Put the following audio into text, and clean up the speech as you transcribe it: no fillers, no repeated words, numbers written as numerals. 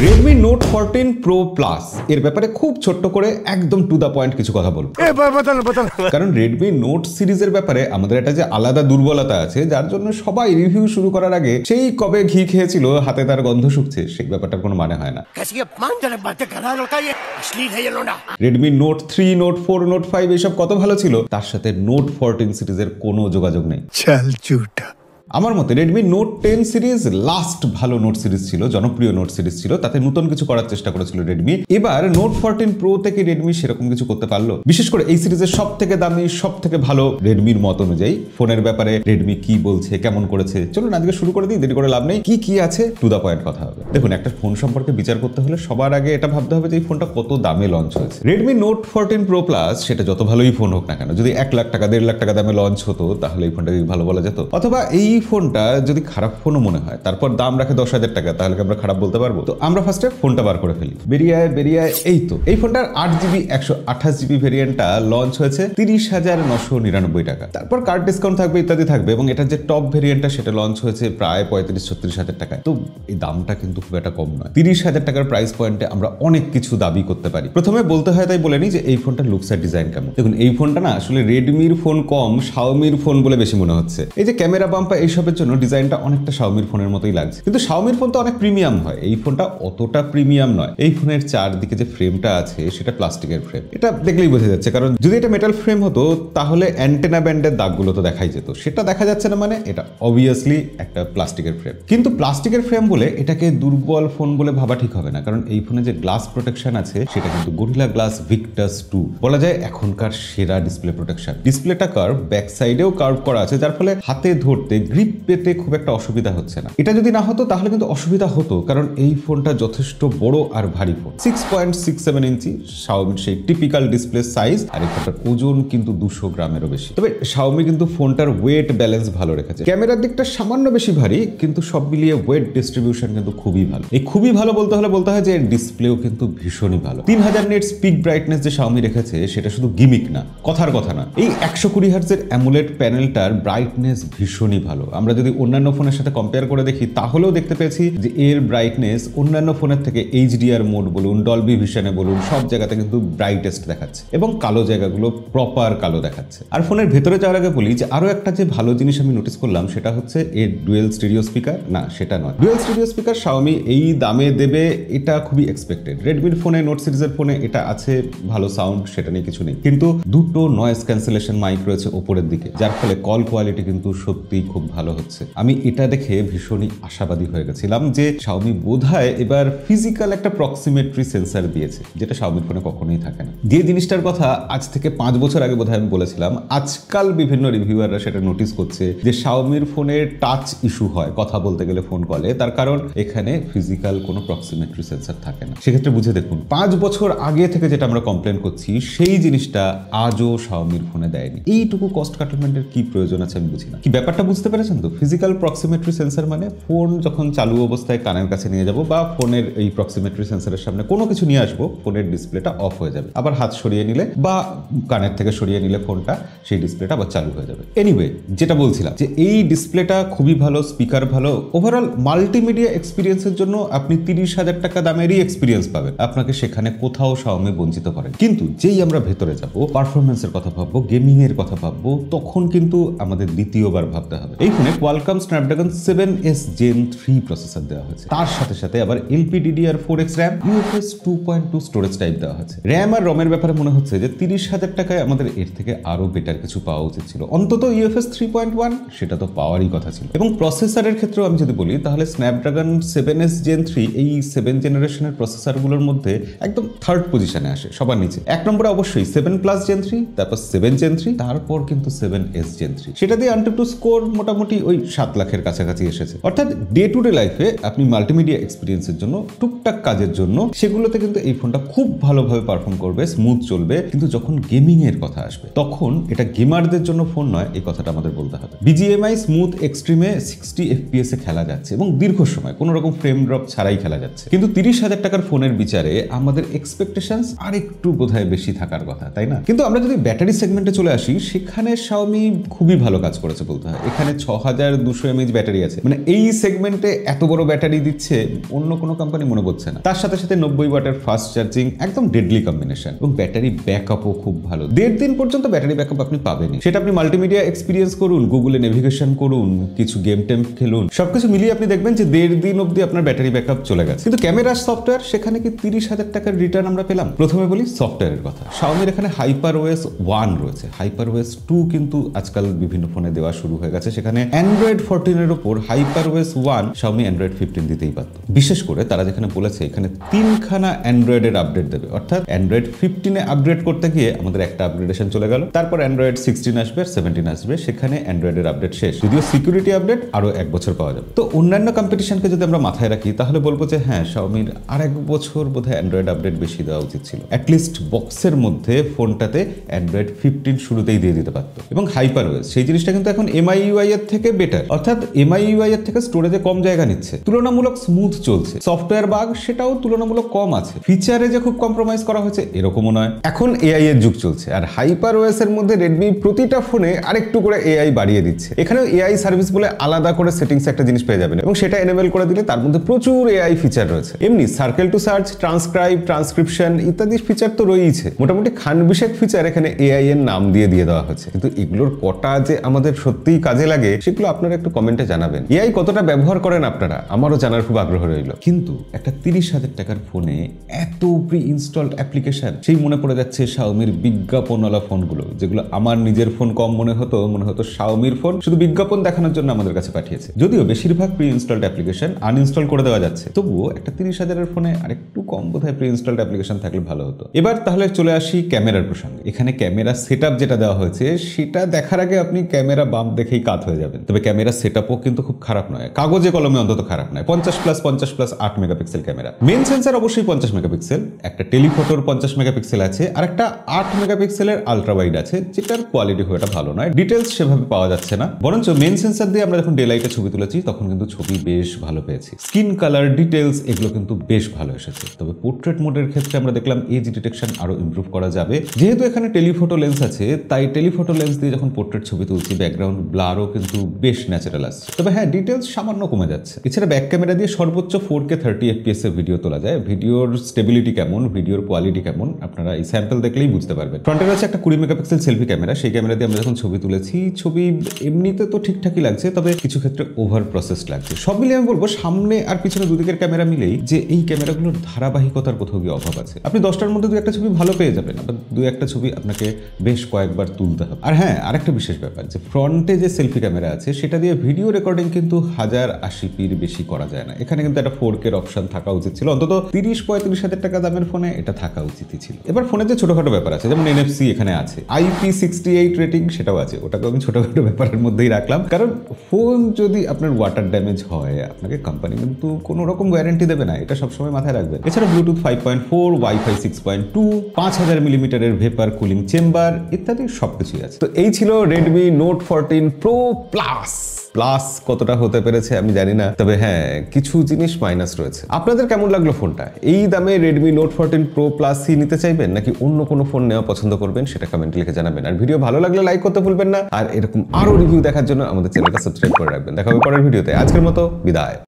Redmi Note 14 Pro Plus এর ব্যাপারে খুব ছোট্ট করে একদম টু দা পয়েন্ট কিছু কথা বলবো। কারণ Redmi Note সিরিজের ব্যাপারে আমাদের একটা যে আলাদা দুর্বলতা আছে, যার জন্য সবাই রিভিউ শুরু করার আগে সেই কবে ঘি খেয়েছিল হাতে তার গন্ধ শুকছে, সেই ব্যাপারটার কোনো মানে হয় না। Redmi Note 3, Note 4, Note 5 এসব কত ভালো ছিল, তার সাথে Note 14 সিরিজের কোনো যোগাযোগ নেই। আমার মতে Redmi Note 10 সিরিজ লাস্ট ভালো নোট সিরিজ ছিল, জনপ্রিয় নোট সিরিজ ছিল, তাতে নতুন কিছু করার চেষ্টা করেছিল রেডমি। এবার Note 14 Pro থেকে রেডমি সেরকম কিছু করতে পারলো? বিশেষ করে এই সিরিজের সব থেকে দামি, সব থেকে ভালো রেডমির মত অনুযায়ী ফোনের ব্যাপারে রেডমি কি বলছে, কেমন করেছে, চলুন আজকে শুরু করে দিই, দেরি করে লাভ নেই। কি আছে টু দা পয়েন্ট কথা হবে। দেখুন, একটা ফোন সম্পর্কে বিচার করতে হলে সবার আগে এটা ভাবতে হবে যে এই ফোনটা কত দামে লঞ্চ হয়েছে। Redmi Note 14 Pro Plus সেটা যত ভালোই ফোন হোক না কেন, যদি 1 লাখ টাকা 1.5 লাখ টাকা দামে লঞ্চ হতো তাহলে এই ফোনটাকে ভালো বলা যেত। অথবা এই ফোনটা যদি খারাপ ফোনও মনে হয়, তারপর দাম রাখে 10,000 টাকা, তাহলে আমরা খারাপ বলতে পারবো? তো আমরা ফার্স্টে ফোনটা বার করে ফেলি। বেরিয়ে আয় এই তো এই ফোনটার 8GB 128GB ভেরিয়েন্টটা লঞ্চ হয়েছে 30,999 টাকা। তারপর কার্ড ডিসকাউন্ট থাকবে, ইত্যাদি থাকবে, এবং এটার যে টপ ভেরিয়েন্টটা সেটা লঞ্চ হয়েছে প্রায় 35-36 হাজার টাকায়। তো এই দামটা কিন্তু খুব একটা কম নয়। 30,000 টাকার প্রাইস পয়েন্টে আমরা অনেক কিছু দাবি করতে পারি। প্রথমে বলতে হয়, তাই বলে নি যে এই ফোনটা লুকস আর ডিজাইন কেমন। দেখুন, এই ফোনটা না আসলে রেডমির ফোন কম, শাওমির ফোন বলে বেশি মনে হচ্ছে। এই যে ক্যামেরা বাম্পা এইসবের জন্য ডিজাইনটা অনেকটা শাওমির ফোনের মতোই লাগছে, কিন্তু শাওমির ফোন তো অনেক প্রিমিয়াম হয়, এই ফোনটা অতটা প্রিমিয়াম নয়। এই ফোনের চারদিকে যে ফ্রেমটা আছে সেটা প্লাস্টিকের ফ্রেম, এটা দেখলেই বোঝা যাচ্ছে। কারণ যদি এটা মেটাল ফ্রেম হতো তাহলে অ্যান্টেনা ব্যান্ডের দাগগুলো তো দেখাই যেত, সেটা দেখা যাচ্ছে না, মানে এটা অবভিয়াসলি একটা প্লাস্টিকের ফ্রেম। কিন্তু প্লাস্টিকের ফ্রেম বলে এটাকে দুর্বল ফোন বলে ভাবা ঠিক হবে না, কারণ এই ফোনে যে গ্লাস প্রোটেকশন আছে সেটা কিন্তু গরিলা গ্লাস ভিক্টাস 2, বলা যায় এখনকার সেরা ডিসপ্লে প্রোটেকশন। ডিসপ্লেটা কার্ভ, ব্যাক সাইডেও কার্ভ করা আছে, যার ফলে হাতে ধরতে, গ্রিপ পেতে খুব একটা অসুবিধা হচ্ছে না। এটা যদি না হতো তাহলে কিন্তু অসুবিধা হতো, কারণ এই ফোনটা যথেষ্ট বড় আর ভারী ফোন। 6.67 ইঞ্চি শাওমির সেই টিপিক্যাল ডিসপ্লে সাইজ, আর এই ফোনটার ওজন কিন্তু 200 গ্রামেরও বেশি। তবে শাওমি কিন্তু ফোনটার ওয়েট ব্যালেন্স ভালো রেখেছে। ক্যামেরার দিকটা সামান্য বেশি ভারী, কিন্তু সব মিলিয়ে ওয়েট ডিস্ট্রিবিউশন কিন্তু খুবই ভালো। এই খুবই ভালো বলতে হলে বলতে হয় যে ডিসপ্লেও কিন্তু ভীষণই ভালো। 3000 নিটস পিক ব্রাইটনেস যে শাওমি রেখেছে সেটা শুধু গিমিক না, কথার কথা না। এই 120 হার্টজের অ্যামোলেড প্যানেলটার ব্রাইটনেস ভীষণই ভালো। আমরা যদি অন্যান্য ফোনের সাথে কম্পেয়ার করে দেখি তাহলেও দেখতে পেয়েছি যে এর ব্রাইটনেস অন্যান্য ফোনের থেকে HDR মোড বলুন, ডলবি ভিশনে বলুন, সব জায়গাতে কিন্তু ব্রাইটেস্ট দেখাচ্ছে, এবং কালো জায়গাগুলো প্রপার কালো দেখাচ্ছে। আর ফোনের ভেতরে যাওয়ার আগে বলি যে আরো একটা যে ভালো জিনিস আমি নোটিস করলাম সেটা হচ্ছে এর ডুয়েল স্টিরিও স্পিকার। না, সেটা নয়, ডুয়েল স্টিরিও স্পিকার শাওমি এই দামে দেবে এটা খুবই এক্সপেক্টেড। রেডমির ফোনে, নোট সিরিজের ফোনে এটা আছে, ভালো সাউন্ড, সেটা নিয়ে কিছু নেই, কিন্তু দুটো নয়েজ ক্যান্সেলেশন মাইক রয়েছে ওপরের দিকে, যার ফলে কল কোয়ালিটি কিন্তু সত্যিই খুব ভালো হচ্ছে। আমি এটা দেখে ভীষণই আশাবাদী হয়ে গেছিলাম যে শাওমি বোধহয় এবার ফিজিক্যাল একটা প্রক্সিমেট্রি সেন্সার দিয়েছে, যেটা শাওমির ফোনে কখনোই থাকে না। যে জিনিসটার কথা আজ থেকে 5 বছর আগে বোধহয় আমি বলেছিলাম, আজকাল বিভিন্ন রিভিউয়াররা সেটা নোটিস করছে যে শাওমির ফোনে টাচ ইস্যু হয় কথা বলতে গেলে ফোন কলে, তার কারণ এখানে ফিজিক্যাল কোনো প্রক্সিমেট্রি সেন্সার থাকে না। সেক্ষেত্রে বুঝে দেখুন, 5 বছর আগে থেকে যেটা আমরা কমপ্লেন করছি সেই জিনিসটা আজও শাওমির ফোনে দেয়নি। এইটুকু কস্ট কাটমেন্টের কি প্রয়োজন আছে আমি বুঝি না। কি ব্যাপারটা বুঝতে পেরেছেন তো? ফিজিক্যাল প্রক্সিমেট্রি সেন্সার মানে ফোন যখন চালু অবস্থায় কানের কাছে নিয়ে যাব বা ফোনের এই প্রক্সিমেট্রি সেন্সারের সামনে কোনো কিছু নিয়ে আসবো, ফোনের ডিসপ্লেটা অফ হয়ে যাবে, আবার হাত সরিয়ে নিলে বা কানের থেকে সরিয়ে নিলে ফোনটা, সেই ডিসপ্লেটা আবার চালু হয়ে যাবে। এনিওয়ে, যেটা বলছিলাম যে এই ডিসপ্লেটা খুবই ভালো, স্পিকার ভালো, ওভারঅল মাল্টিমিডিয়া এক্সপিরিয়েন্সের জন্য আপনি 30,000 টাকা দামেরই এক্সপিরিয়েন্স পাবেন, আপনাকে সেখানে কোথাও শাওমি বঞ্চিত করেন। কিন্তু যেই আমরা ভেতরে যাব, পারফরমেন্সের কথা ভাববো, গেমিং এর কথা ভাববো, তখন কিন্তু আমাদের দ্বিতীয়বার ভাবতে হবে। এই ফোনে Qualcomm Snapdragon 7S Gen 3 processor দেওয়া হয়েছে, তার সাথে সাথে আবার LPDDR4X RAM, UFS 2.2 storage type দেওয়া হয়েছে। র্যাম আর রমের ব্যাপারে মনে হচ্ছে যে 30,000 টাকায় আমাদের এর থেকে আরো বেটার কিছু পাওয়া উচিত ছিল, অন্তত UFS 3.1 সেটা তো পাওয়ারই কথা ছিল। এবং প্রসেসরের ক্ষেত্রেও আমি যদি বলি তাহলে স্ন্যাপড্রাগন 7S Gen 3 এই 7 জেনারেশনের প্রসেসরগুলোর মধ্যে একদম থার্ড পজিশনে আসে, সবার নিচে। এক নম্বরে অবশ্যই 7+ Gen 3, তারপর 7 Gen 3, তারপর কিন্তু 7S Gen 3। সেটা দিয়ে AnTuTu স্কোর মোটামুটি ওই 7 লাখের কাছাকাছি এসেছে। অর্থাৎ ডে টু ডে লাইফে আপনি মাল্টিমিডিয়া এক্সপিরিয়েন্সের জন্য, টুকটাক কাজের জন্য, সেগুলোতে কিন্তু এই ফোনটা খুব ভালোভাবে পারফর্ম করবে, স্মুথ চলবে। কিন্তু যখন গেমিং এর কথা আসবে তখন এটা গেমারদের জন্য ফোন নয়, এই কথাটা আমাদের বলতে হবে। BGMI স্মুথ এক্সট্রিমে 60 FPS এ খেলা যাচ্ছে এবং দীর্ঘ সময় কোনো রকম ফ্রেম ড্রপ ছাড়াই খেলা যাচ্ছে। কিন্তু 30,000 টাকার ফোনের বিচারে আমাদের এক্সপেকটেশনস আর একটু বোধহয় বেশি থাকার কথা, তাই না? কিন্তু আমরা যদি ব্যাটারি সেগমেন্টে চলে আসি, সেখানে শাওমি খুবই ভালো কাজ করেছে বলতে হয়। এখানে 6 6200 mAh ব্যাটারি আছে। মানে এই সেগমেন্টে এত বড় ব্যাটারি দিচ্ছে অন্য কোনো কোম্পানি মনে করছে না। তার সাথে সাথে 90 ওয়াটের ফাস্ট চার্জিং, একদম ডেডলি কম্বিনেশন, এবং ব্যাটারি ব্যাকআপও খুব ভালো। 1.5 দিন পর্যন্ত ব্যাটারি ব্যাকআপ আপনি পাবেনই। সেটা আপনি মাল্টিমিডিয়া এক্সপিরিয়েন্স করুন, গুগলে নেভিগেশন করুন, কিছু গেম টেম খেলুন, সবকিছু মিলিয়ে আপনি দেখবেন যে 1.5 দিন অব্দি আপনার ব্যাটারি ব্যাকআপ চলে গেছে। কিন্তু ক্যামেরা সফটওয়্যার, সেখানে কি 30,000 টাকার রিটার্ন আমরা পেলাম? প্রথমে বলি সফটওয়্যারের কথা। Xiaomi এখানে HyperOS 1 রয়েছে, HyperOS 2 কিন্তু আজকাল বিভিন্ন ফোনে দেওয়া শুরু হয়ে গেছে। সেখানে Android 14 এর উপর HyperOS 1 Xiaomi Android 15 দিতেই পারত। বিশেষ করে তারা যেখানে বলেছে এখানে 3খানা অ্যান্ড্রয়েডের আপডেট দেবে, অর্থাৎ Android 15 এ আপগ্রেড করতে গিয়ে আমাদের একটা আপগ্রেডেশন চলে গেল, তারপর Android 16 আসবে, 17 আসবে, সেখানে অ্যান্ড্রয়েডের আপডেট শেষ। যদিও সিকিউরিটি আপডেট আরো 1 বছর পাওয়া যাবে। তো অন্যান্য কম্পিটিশনকে যদি আমরা মাথায় রাখি তাহলে বলবো যে হ্যাঁ, Xiaomi আর 1 বছর বোধহয় অ্যান্ড্রয়েড আপডেট বেশি দেওয়া উচিত ছিল। অ্যাটলিস্ট বক্সের মধ্যে ফোনটাতে Android 15 শুরুতেই দিয়ে দিতে পারতো। এবং HyperOS সেই জিনিসটা কিন্তু এখন MIUI এর থেকে বেটার, অর্থাৎ MIUI এর থেকে স্টোরেজে কম জায়গা নিচ্ছে, তুলনামূলক স্মুথ চলছে। সফটওয়্যার বাগ সেটাও তুলনামূলক কম আছে। ফিচারে যে খুব কম্প্রোমাইজ করা হয়েছে এরকমও নয়। এখন AI এর যুগ চলছে, আর HyperOS এর মধ্যে Redmi প্রতিটা ফোনে আরেকটু করে AI বাড়িয়ে দিচ্ছে। এখানেও AI সার্ভিস বলে আলাদা করে সেটিংস একটা জিনিস পেয়ে যাবেন, এবং সেটা এনেবল করে দিলে তার মধ্যে প্রচুর AI ফিচার রয়েছে। এমনি circle to search, transcribe, transcription ইত্যাদি ফিচার তো রয়েছে। মোটামুটি খানবিশেক ফিচার এখানে AI এর নাম দিয়ে দেওয়া হয়েছে। কিন্তু এগুলোর কটা যে আমাদের সত্যিই কাজে লাগে সেগুলো আপনারা একটু কমেন্টে জানাবেন। AI কতটা ব্যবহার করেন আপনারা, আমারও জানার খুব আগ্রহ রইল। কিন্তু একটা 30,000 টাকার ফোনে এত প্রি ইনস্টলড অ্যাপ্লিকেশন, সেই মনে পড়ে যাচ্ছে Xiaomiর বিজ্ঞাপনওয়ালা ফোনগুলো, যেগুলো আমার নিজের ফোন কম মনে হতো Xiaomiর ফোন শুধু বিজ্ঞাপন দেখানোর জন্য আমাদের কাছে পাঠিয়েছে। যদিও বেশিরভাগ প্রি ইনস্টলড অ্যাপ্লিকেশন আনইনস্টল করে দেওয়া যাচ্ছে, তবুও একটা 30,000-এর ফোনে আরেকটু কম বোধহয় প্রি ইনস্টলড অ্যাপ্লিকেশন থাকলে ভালো হতো। এবার তাহলে চলে আসি ক্যামেরার প্রসঙ্গে। এখানে ক্যামেরা সেটআপ যেটা দেওয়া হয়েছে সেটা দেখার আগে আপনি ক্যামেরা বাম্প দেখেই কাত হয়ে যাবেন। তবে ক্যামেরা সেটআপও কিন্তু খুব খারাপ নয়, কাগজে কলমে অন্তত খারাপ নয়। 50+50+, 8 মেগাপিক্সেল ক্যামেরা। মেইন সেন্সর অবশ্যই 50 মেগাপিক্সেল, একটা টেলিফটোর 50 মেগাপিক্সেল আছে, আর একটা 8 মেগাপিক্সেলের আলট্রা ওয়াইড আছে, যেটার কোয়ালিটি খুব একটা ভালো নয়। ডিটেলস সেভাবে পাওয়া যাচ্ছে না, বরঞ্চ মেইন সেন্সর দিয়ে আমরা যখন ডে লাইটে ছবি তুলেছি তখন কিন্তু ছবি বেশ ভালো পেয়েছি। স্কিন কালার, ডিটেলস এগুলো কিন্তু বেশ ভালো এসেছে। তবে পোর্ট্রেট মোডের ক্ষেত্রে আমরা দেখলাম এজ ডিটেকশন আরো ইমপ্রুভ করা যাবে। যেহেতু এখানে টেলিফটো লেন্স আছে, তাই টেলিফটো লেন্স দিয়ে যখন পোর্ট্রেট ছবি তুলছি ব্যাকগ্রাউন্ড ব্লারও কিন্তু বেশ ন্যাচারাল আসছে। তবে হ্যাঁ, ডিটেলস সামান্য কমে যাচ্ছে। এছাড়া ব্যাক ক্যামেরা দিয়ে সর্বোচ্চ 4K 30 FPS এর ভিডিও তোলা যায়। ভিডিওর স্টেবিলিটি কেমন, ভিডিওর কোয়ালিটি কেমন, আপনারা এই স্যাম্পল দেখলেই বুঝতে পারবেন। ফ্রন্টে রয়েছে একটা 20 মেগাপিক্সেল সেলফি ক্যামেরা। সেই ক্যামেরা দিয়ে আমরা যখন ছবি তুলেছি, ছবি এমনিতে তো ঠিকঠাকই লাগছে, তবে কিছু ক্ষেত্রে ওভার প্রসেসড লাগছে। সব মিলিয়ে আমি বলবো সামনে আর পিছনে দুদিকের ক্যামেরা মিলেই যে এই ক্যামেরাগুলোর ধারাবাহিকতার কোথাও গিয়ে অভাব আছে। আপনি 10টার মধ্যে 2-1টা ছবি ভালো পেয়ে যাবেন, আবার 2-1টা ছবি আপনাকে বেশ কয়েকবার তুলতে হবে। আর হ্যাঁ, আরেকটা বিশেষ ব্যাপার, যে ফ্রন্টে যে সেলফি ক্যামেরা আছে সেটা দিয়ে ভিডিও রেকর্ডিং কিন্তু 1080p বেশি করা যায় না। এখানে কিন্তু একটা 4K এর অপশন থাকা উচিত ছিল, অন্তত 30-35 হাজার টাকা দামের ফোনে এটা থাকা উচিতই ছিল। এবার ফোনে যে ছোটখাটো ব্যাপার আছে, যেমন NFC এখানে আছে, IP68 রেটিং সেটাও আছে, ওটাকে আমি ছোটখাটো ব্যাপারের মধ্যেই রাখলাম, কারণ ফোন যদি আপনার ওয়াটার ড্যামেজ হয় আপনাকে কোম্পানি কিন্তু কোনো রকম গ্যারান্টি দেবে না, এটা সবসময় মাথায় রাখবেন। এছাড়া ব্লুটুথ 5.4, ওয়াইফাই 6.2, 5000 মিলিমিটারের ভেপার কুলিং চেম্বার ইত্যাদি সবকিছুই আছে। তো এই ছিল Redmi Note 14 Pro Plus। Plus কতটা হতে পেরেছে আমি জানি না, তবে হ্যাঁ, কিছু জিনিস মাইনাস রয়েছে। আপনাদের কেমন লাগলো ফোনটা? এই দামে Redmi Note 14 Pro Plus নিতে চাইবেন, নাকি অন্য কোনো ফোন নেওয়া পছন্দ করবেন? সেটা কমেন্টে লিখে জানাবেন। আর ভিডিও ভালো লাগলে লাইক করতে ভুলবেন না, আর এরকম আরো রিভিউ দেখার জন্য আমাদের চ্যানেলটা সাবস্ক্রাইব করে রাখবেন। দেখা হবে পরের ভিডিওতে। আজকের মতো বিদায়।